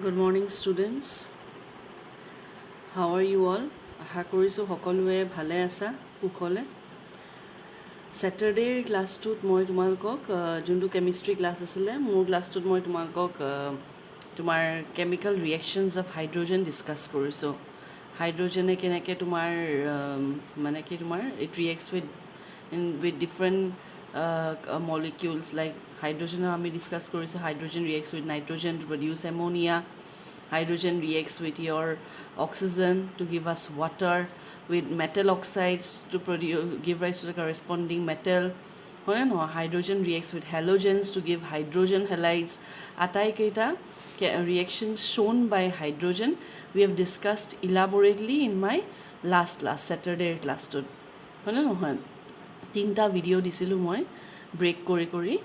Good morning, students. How are you all? আশা কৰিছোঁ সকলোৱে ভালে আছা কুশলে। ছেটাৰডেৰ ক্লাছটোত মই তোমালোকক যোনটো কেমিষ্ট্ৰি ক্লাছ আছিলে মোৰ ক্লাছটোত মই তোমালোকক তোমাৰ chemical reactions of hydrogen discuss কৰিছোঁ। হাইড্ৰজেনে কেনেকৈ তোমাৰ মানে কি তোমাৰ it reacts with different molecules like হাইড্ৰজেনৰ আমি ডিছকাছ কৰিছোঁ hydrogen reacts with nitrogen to produce ammonia. Hydrogen reacts with your oxygen to give us water, with metal oxides to give rise to the corresponding metal. Hydrogen reacts with halogens to give hydrogen halides. Ataikeita reactions shown by hydrogen we have discussed elaborately in my last class, Saturday class. Tinta video disilu moi break kori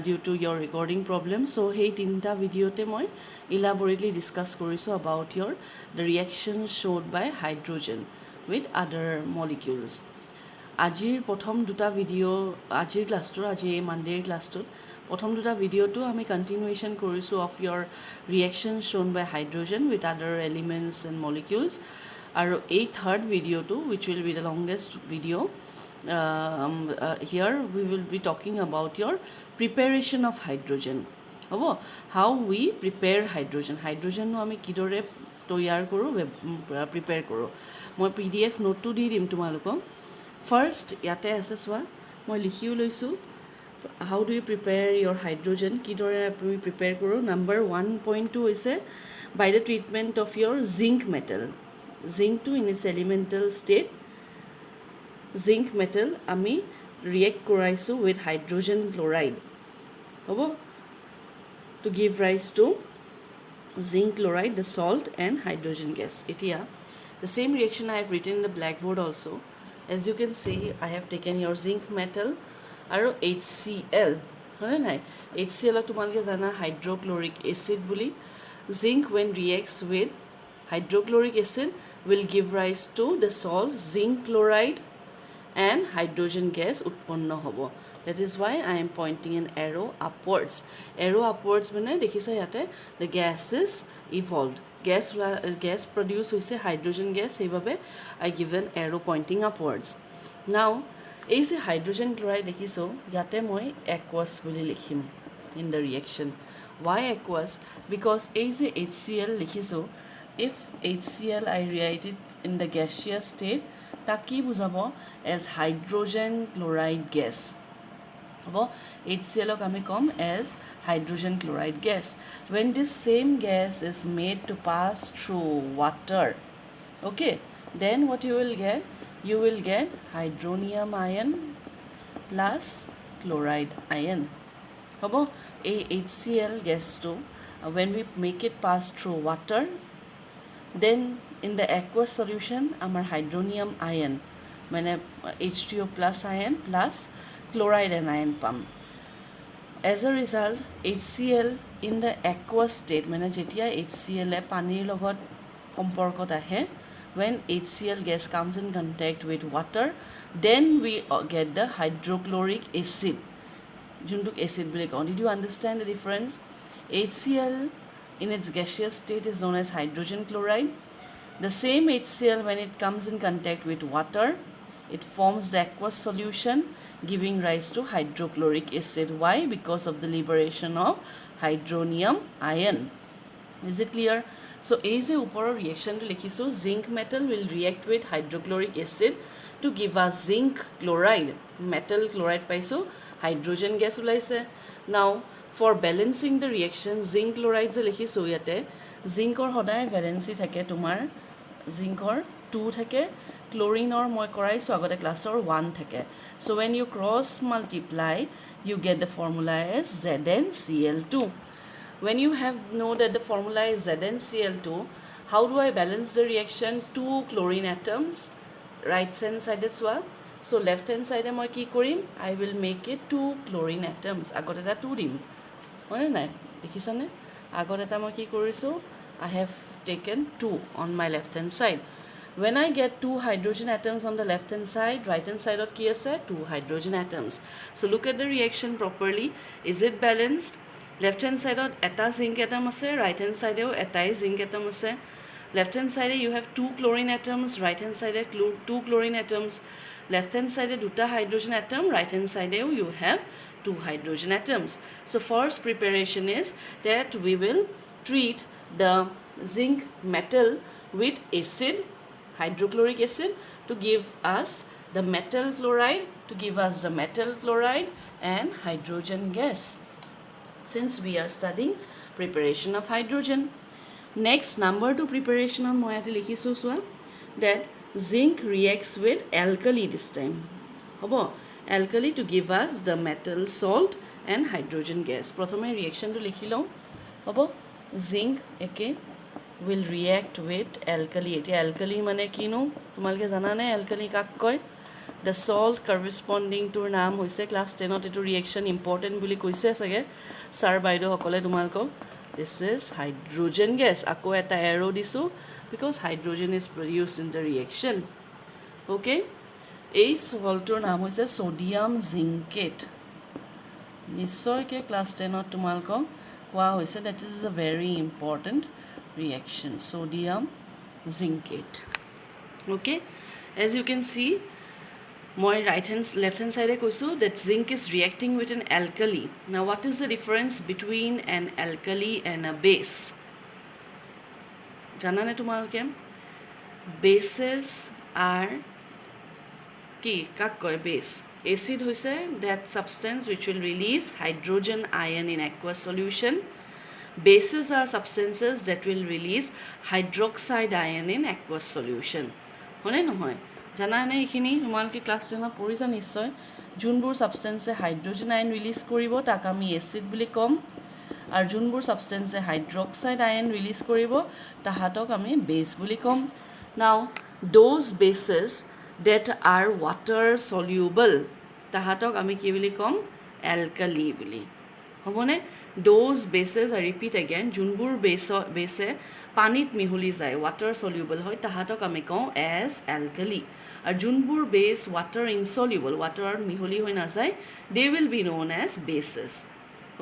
due to your recording problem. So hey tinta video te moi elaborately discuss koriso about the reaction showed by hydrogen with other molecules. Ajir prothom duta video ajir class to ajir Monday class to prothom duta video to ami continuation koriso of your reaction shown by hydrogen with other elements and molecules. Aro a third video too, which will be the longest video. Here we will be talking about your preparation of hydrogen. How we prepare hydrogen. Hydrogen no ami kidore toyar koru prepare koru. Moi PDF note to di dim tumaloko. First yate ase swa moi likhiu loisu. How do you prepare your hydrogen? Kidore apni prepare koru. Number 1.2 is by the treatment of your zinc metal. Zinc to in its elemental state. Zinc metal ami react koraisu with hydrogen chloride. To give rise to zinc chloride, the salt and hydrogen gas. The same reaction I have written in the blackboard also. As you can see, I have taken your zinc metal aro HCl. HCl tumalke jana hydrochloric acid buli. Zinc when reacts with hydrochloric acid will give rise to the salt zinc chloride and hydrogen gas utponno hobo. That is why I am pointing an arrow upwards. Arrow upwards means dekhisa yate the gas is evolved. Gas produced hoise hydrogen gas. Sebabe I give an arrow pointing upwards. Now, is a hydrogen chloride dekhiso yate moi aqueous boli likhim in the reaction. Why aqueous? Because is a HCl likhiso. If HCl I write it in the gaseous state, taki bujabo as hydrogen chloride gas. HCl kami kom as hydrogen chloride gas. When this same gas is made to pass through water, okay, then what you will get? You will get hydronium ion plus chloride ion. HCl gas to when we make it pass through water, then in the aqueous solution our hydronium ion mane H2O plus ion plus chloride and ion pump. As a result, HCl in the aqueous state, mane jetia HCl e panir logot komporkot ahe, when HCl gas comes in contact with water, then we get the hydrochloric acid. Juntuk acid bole kaun. Did you understand the difference? HCl in its gaseous state is known as hydrogen chloride. The same HCl when it comes in contact with water, it forms the aqueous solution, giving rise to hydrochloric acid. Why? Because of the liberation of hydronium ion. Is it clear? So as a upor reaction to likhiso, zinc metal will react with hydrochloric acid to give us zinc chloride. Metal chloride paiso hydrogen gas ulaise. Now for balancing the reaction, zinc chloride je likhiso yate zinc or hodai valency thake tumar zinc or 2 thake, chlorine or moi koraiso agote class or 1 thake. So when you cross multiply, you get the formula as ZnCl2. When you have know that the formula is ZnCl2, how do I balance the reaction? 2 chlorine atoms right hand side swa. So left hand side moi ki korim? I will make it 2 chlorine atoms. Agote eta 2 dim. Hone nai dekhisane agote eta moi ki koriso? I have taken 2 on my left hand side. When I get 2 hydrogen atoms on the left hand side, right hand side of ki ase 2 hydrogen atoms. So look at the reaction properly. Is it balanced? Left hand ছাইডত এটা zinc atom আছে, right hand ছাইডেও এটাই zinc atom আছে। Left hand ছাইডে you have 2 chlorine atoms, right hand ছাইডে 2 chlorine atoms. Left hand ছাইডে 2টা হাইড্ৰজেন এটম, ৰাইট হেণ্ড ছাইডেও you have 2 hydrogen atoms. So first preparation is that we will treat the zinc metal with acid, hydrochloric acid, to give us the metal chloride, and hydrogen gas, since we are studying preparation of hydrogen. Next, number 2 preparation on moyate likhisu swa that zinc reacts with alkali this time. Hobo alkali to give us the metal salt and hydrogen gas. Prothome reaction to likhi lom. Hobo zinc eke will react with alkali. Eti alkali mane kinu tumalke jana ne alkali kak koy? The salt corresponding to naam hoise class 10 ot etu reaction important buli koise sage sir baido hokole tumalko. This is hydrogen gas. Ako eta arrow disu because hydrogen is produced in the reaction. Okay, এই সল্টৰ নাম হৈছে sodium জিংকেট। নিশ্চয়কৈ class 10ত তোমালোকক কোৱা হৈছে that is a very important reaction, sodium zincate. Okay, as you can see, মই left hand side কৈছো that zinc is reacting with an alkali. Now what is the difference between an alkali and a base? জানানে তোমালোকে? Bases are কি কাক কয়? Base. Acid হৈছে that substance which will release hydrogen ion in aqueous solution. Bases are substances that will release hydroxide ion in aqueous solution. হয়নে নহয়? জানানে এইখিনি তোমালোকে ক্লাছ 10ত পঢ়িছা নিশ্চয়। যোনবোৰ সাবষ্টেন্সে হাইড্ৰোজেন আয়ন ৰিলিজ কৰিব তাক আমি এসিড বুলি কম, আৰু যোনবোৰ সাবষ্টেন্সে হাইড্ৰক্সাইড আয়ন ৰিলিজ কৰিব তাহাতক আমি বেস বুলি কম। নাও those bases that are water soluble tahatok ami ki boli kom? Alkali boli hobone. Those bases, I repeat again, junbur base panit mihuli jay water soluble hoy tahatok ami kom as alkali, ar junbur base water insoluble, water mihuli hoy na jay, they will be known as bases.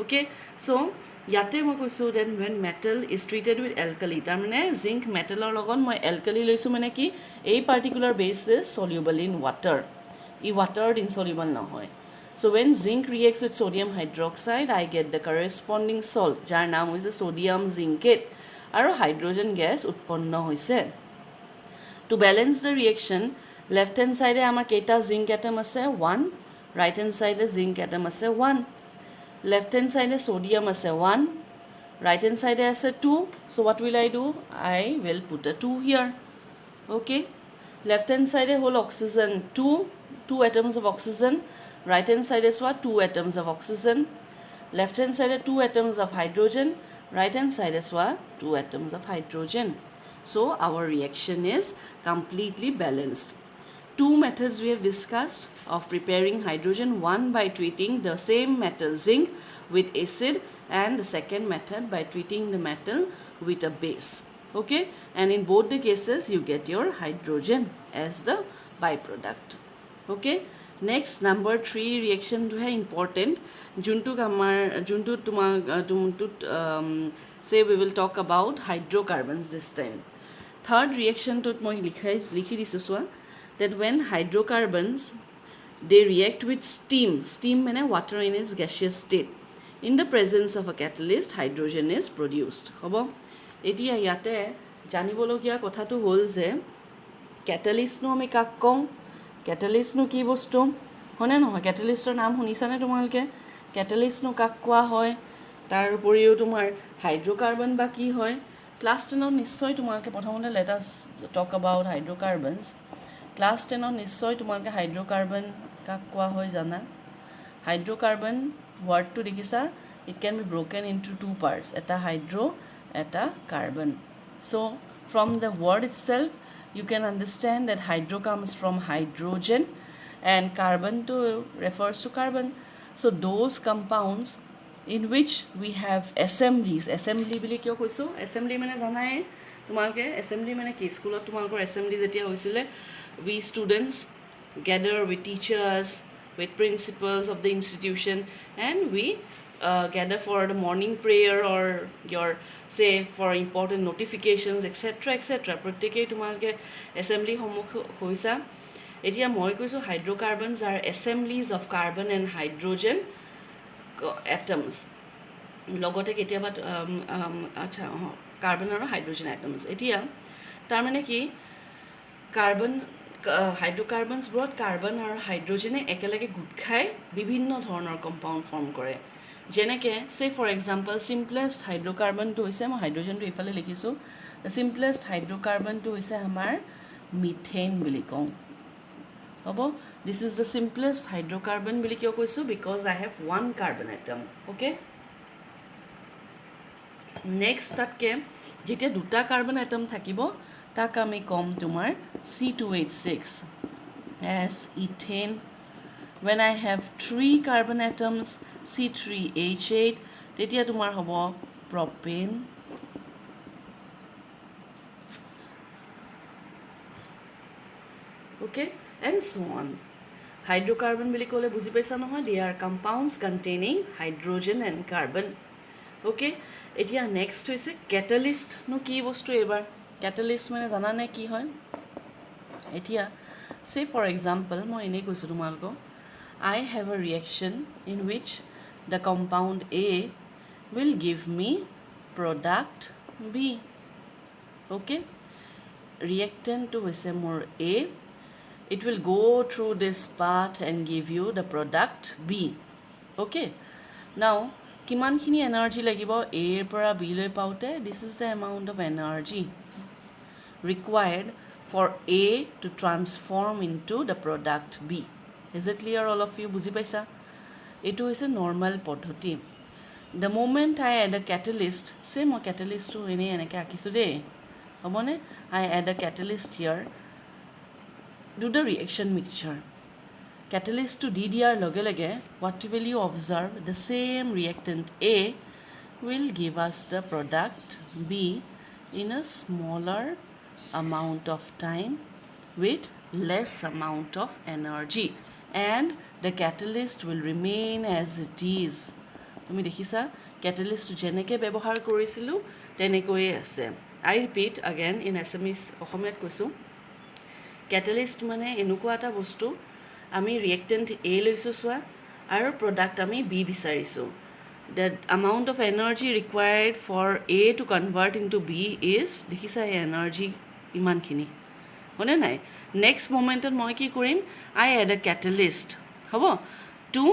Okay, so yate মই কৈছো that when metal is treated with alkali, তাৰ মানে zinc metal লগত মই alkali লৈছো মানে কি এই particular base is soluble in water, E water insoluble নহয়. So when zinc reacts with sodium hydroxide, I get the corresponding salt যাৰ নাম হৈছে sodium zincate, আৰু hydrogen gas উৎপন্ন হৈছে. To balance the reaction, left hand side আমাৰ কেইটা zinc atom আছে? 1. right hand side zinc atom আছে 1. left hand side sodium ase 1, right hand side ase 2. So what will I do? I will put a 2 here. Okay, left hand side whole oxygen 2 atoms of oxygen, right hand side is what? 2 atoms of oxygen. Left hand side 2 atoms of hydrogen, right hand side is what? 2 atoms of hydrogen. So our reaction is completely balanced. 2 methods we have discussed of preparing hydrogen, one by treating the same metal zinc with acid, and the second method by treating the metal with a base. Okay, and in both the cases you get your hydrogen as the byproduct. Okay, next number 3 reaction to hai important juntu kamar juntu tumar say we will talk about hydrocarbons this time. Third reaction to moi likhi disu swa that when hydrocarbons they react with steam means water in its gaseous state, in the presence of a catalyst hydrogen is produced. hobo etia yate janibologia kotha to hol je catalyst no ami kak kong? Catalyst no ki bostu hone no? Catalyst er naam hunisa ne tumalke? Catalyst no kak kwa hoy? tar uporiu tumar hydrocarbon ba ki hoy? class 10 ot nischoy tumalke prothomote let us talk about hydrocarbons. class 10 ot nischoy tumalke hydrocarbon kak kwa hoy jana? Hydrocarbon word to dekhisa, it can be broken into 2 parts, eta hydro, eta carbon. So from the word itself you can understand that hydro comes from hydrogen and carbon to refers to carbon. So those compounds in which we have assemblies, assembly bili kyo koiso? Assembly mane janae tumalke? Assembly mane ki school ot tumalkor assembly jetia hoisile, we students gather with teachers, with principals of the institution, and we gather for the morning prayer or your say for important notifications etc প্ৰত্যেকেই তোমালোকে assembly সন্মুখ হৈছা এতিয়া মই কৈছোঁ hydrocarbons are assemblies of carbon and hydrogen atoms লগতে কেতিয়াবা আচ্ছা কাৰ্বন আৰু হাইড্ৰ'জেন এটমছ এতিয়া তাৰমানে কি কাৰ্বন হাইড্ৰ'কাৰ্বনছবোৰত কাৰ্বন আৰু হাইড্ৰ'জেনে একেলগে গোট খাই বিভিন্ন ধৰণৰ কম্পাউণ্ড ফৰ্ম কৰে যেনেকৈ চে ফৰ এক্সাম্পল চিম্পলেষ্ট হাইড্ৰ'কাৰ্বনটো হৈছে মই হাইড্ৰ'জেনটো এইফালে লিখিছোঁ দ্য চিম্পলেষ্ট হাইড্ৰ'কাৰ্বনটো হৈছে আমাৰ মিথেন বুলি কওঁ হ'ব দিছ ইজ দ্য চিম্পলেষ্ট হাইড্ৰ'কাৰ্বন বুলি কিয় কৈছোঁ because I have one carbon atom okay next তাতকৈ যেতিয়া দুটা কাৰ্বন এটম থাকিব তাক আমি ক'ম তোমাৰ C2H6 as ethane when I have 3 carbon atoms C3H8 তেতিয়া তোমাৰ হ'ব propane okay and so on hydrocarbon বুলি ক'লে বুজি পাইছা নহয় they are compounds containing hydrogen and carbon okay এতিয়া নেক্সট হৈছে কেটালিষ্ট নো কি বস্তু এবাৰ কেটালিষ্ট মানে জানানে কি হয় এতিয়া say for example মই এনেই কৈছোঁ তোমালোকক I have a reaction in which the compound A will give me product B okay reactant to হৈছে মোৰ A it will go through this path and give you the product B okay now কিমানখিনি energy লাগিব A ৰ পৰা B লৈ পাওঁতে this is the amount of energy required for A to transform into the product B is it clear all of you বুজি পাইছা এইটো হৈছে নৰ্মেল পদ্ধতি the moment I add a catalyst say মই catalystটো এনেই এনেকৈ আঁকিছোঁ দেই হ'বনে I add a catalyst here do the reaction mixture catalyst to দি দিয়াৰ লগে লগে what will you observe the same reactant A will give us the product B in a smaller amount of time with less amount of energy and the catalyst will remain as it is তুমি দেখিছা catalyst যেনেকৈ ব্যৱহাৰ কৰিছিলোঁ তেনেকৈয়ে আছে I repeat again in Assamese অসমীয়াত কৈছোঁ catalyst মানে এনেকুৱা এটা বস্তু আমি reactant A লৈছোঁ চোৱা আৰু product আমি B বিচাৰিছোঁ the amount of energy required for A to convert into B is দেখিছা এই energy ইমানখিনি হয়নে নাই নেক্সট মোমেণ্টত মই কি কৰিম I add a catalyst হ'ব to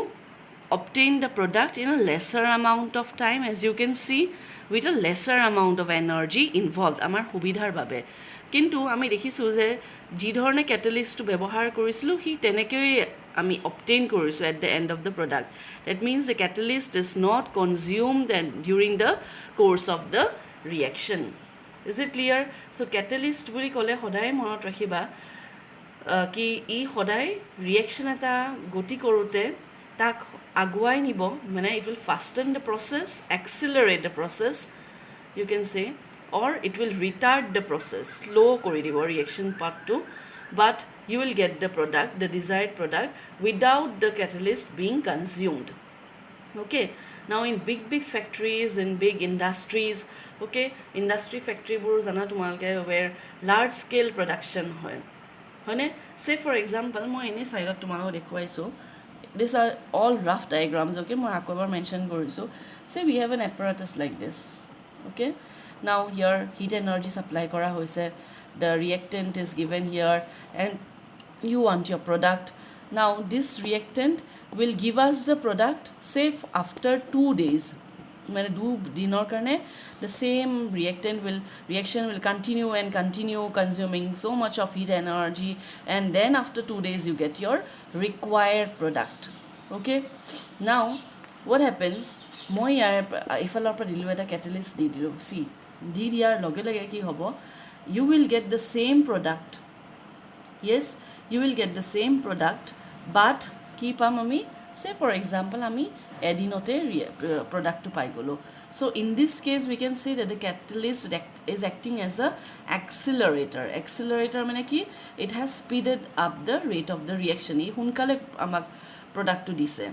obtain the product in a lesser amount of time as you can see with a lesser amount of energy involved আমাৰ সুবিধাৰ বাবে কিন্তু আমি দেখিছোঁ যে যি ধৰণে কেটালিষ্টটো ব্যৱহাৰ কৰিছিলোঁ সি তেনেকৈ আমি obtain কৰিছোঁ at the end of the product that means the catalyst is not consumed during the course of the reaction is it clear so catalyst বুলি ক'লে সদায় মনত ৰাখিবা কি ই সদায় ৰিয়েকশ্যন এটা গতি কৰোঁতে তাক আগুৱাই নিব মানে it will fasten the process accelerate the process you can say or it will retard the process slow কৰি দিব reaction part but you will get the product the desired product without the catalyst being consumed okay now in big factories in big industries okay industry factory বোৰ জানা তোমালকে where large scale production হয় হয়নে say for example মই এনে সাইডত তোমালক দেখুৱাইছো these are all rough diagrams okay মই আকৌ এবাৰ মেনশন কৰিছো say we have an apparatus like this okay now here heat energy supply কৰা হৈছে the reactant is given here and you want your product now this reactant will give us the product say after 2 days মানে 2 দিনৰ কাৰণে the same reaction will continue and continue consuming so much of heat energy and then after 2 days you get your required product okay now what happens মই ইফালৰ পৰা দিলোঁ এটা catalyst দি দিলোঁ see দি দিয়াৰ লগে লগে কি হ'ব you will get the same product yes you will get the same product but কি পাম আমি say for example আমি এদিনতে প্ৰডাক্টটো পাই গ'লোঁ so in this case we can say that the catalyst is acting as a accelerator মানে কি it has speeded up the rate of the reaction ই সোনকালে আমাক প্ৰডাক্টটো দিছে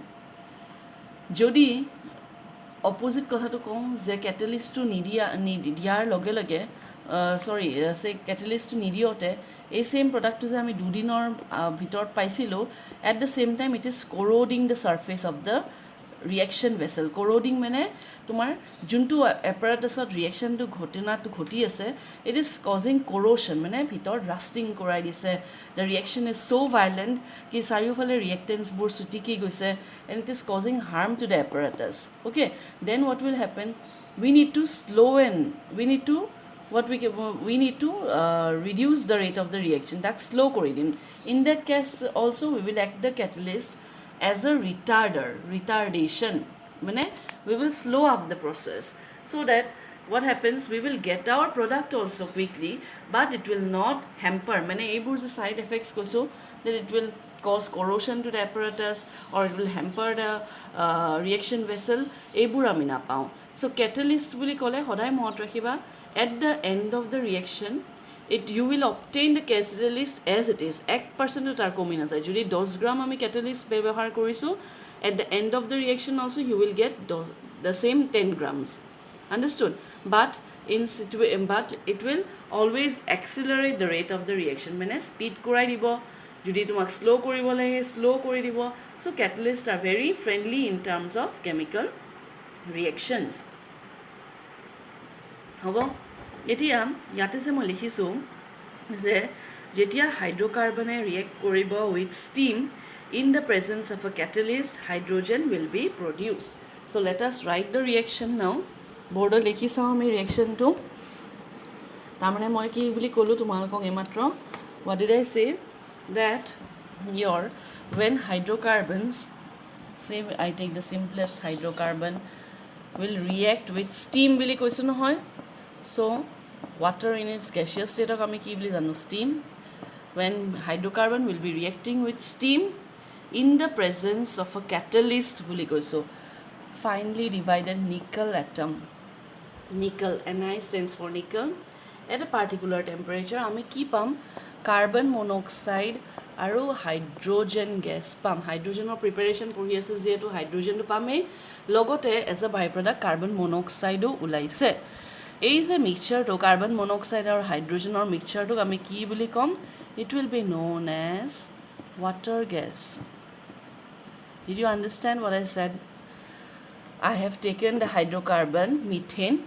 যদি অপোজিট কথাটো কওঁ যে কেটেলিষ্টটো দিয়াৰ লগে লগে কেটেলিষ্টটো নিদিওঁতে এই ছেইম প্ৰডাক্টটো যে আমি দুদিনৰ ভিতৰত পাইছিলোঁ at the same time it is corroding the surface of the reaction vessel corroding মানে তোমাৰ যোনটো এপাৰেটাছত ৰিয়েকশ্যনটো ঘটনাটো ঘটি আছে ইট ইজ কজিং কৰ'শ্যন মানে ভিতৰত ৰাষ্টিং কৰাই দিছে the reaction is so' violent কি চাৰিওফালে ৰিয়েক্টেঞ্চবোৰ চুটিকি গৈছে and it is causing harm to the apparatus okay then what will happen we need to slow and we need to reduce the rate of the reaction that slow kori dim in that case also we will act the catalyst as a retardation mane we will slow up the process so that what happens we will get our product also quickly but it will not hamper mane ebur the side effects koso that it will cause corrosion to the apparatus or it will hamper the reaction vessel ebur ami na pao so catalyst buli kole hoday mot rakhiba at the end of the reaction you will obtain the catalyst as it is 1% tar komi na jay jodi 10 gram ami catalyst ব্যবহার korisu at the end of the reaction also you will get the same 10 grams understood but it will always accelerate the rate of the reaction mane speed korai dibo jodi tumak slow koribo lage slow kori dibo so catalysts are very friendly in terms of chemical reactions hobo এতিয়া ইয়াতে যে মই লিখিছোঁ যে যেতিয়া হাইড্ৰ'কাৰ্বনে react কৰিব with steam in the presence of a catalyst hydrogen will be produced so' let us write the reaction now বৰ্ডত লিখি চাওঁ আমি ৰিয়েকশ্যনটো তাৰমানে মই কি বুলি ক'লোঁ তোমালোকক এইমাত্ৰ হোৱাট ডিড আই চে that when hydrocarbons say I take the simplest hydrocarbon will react with steam বুলি কৈছো নহয় so water in its gaseous state of ami ki boli jano steam when hydrocarbon will be reacting with steam in the presence of a catalyst বুলি কৈছো finely divided nickel atom nickel Ni stands for nickel at a particular temperature ami ki pam carbon monoxide আৰু hydrogen gas পাম হাইড্ৰজেনৰ preparation পঢ়ি আছোঁ যিহেতু হাইড্ৰজেনটো পামেই লগতে as a by product carbon মনক্সাইডো ওলাইছে এই যে মিক্সচাৰটো কাৰ্বন মনক্সাইড আৰু হাইড্ৰজেনৰ মিক্সচাৰটোক আমি কি বুলি ক'ম it will be known as water gas did you understand what I said I have taken the hydrocarbon methane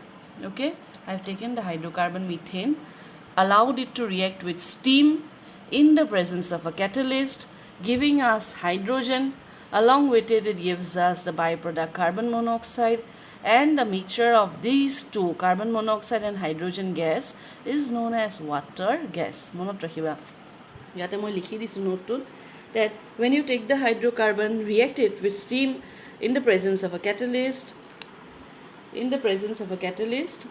okay I have taken the hydrocarbon methane allowed it to react with steam in the presence of a catalyst giving us hydrogen along with it gives us the byproduct carbon monoxide and the mixture of these two carbon monoxide and hydrogen gas is known as water gas monot rakhiba yate moi likhi disu note to that when you take the hydrocarbon react it with steam in the presence of a catalyst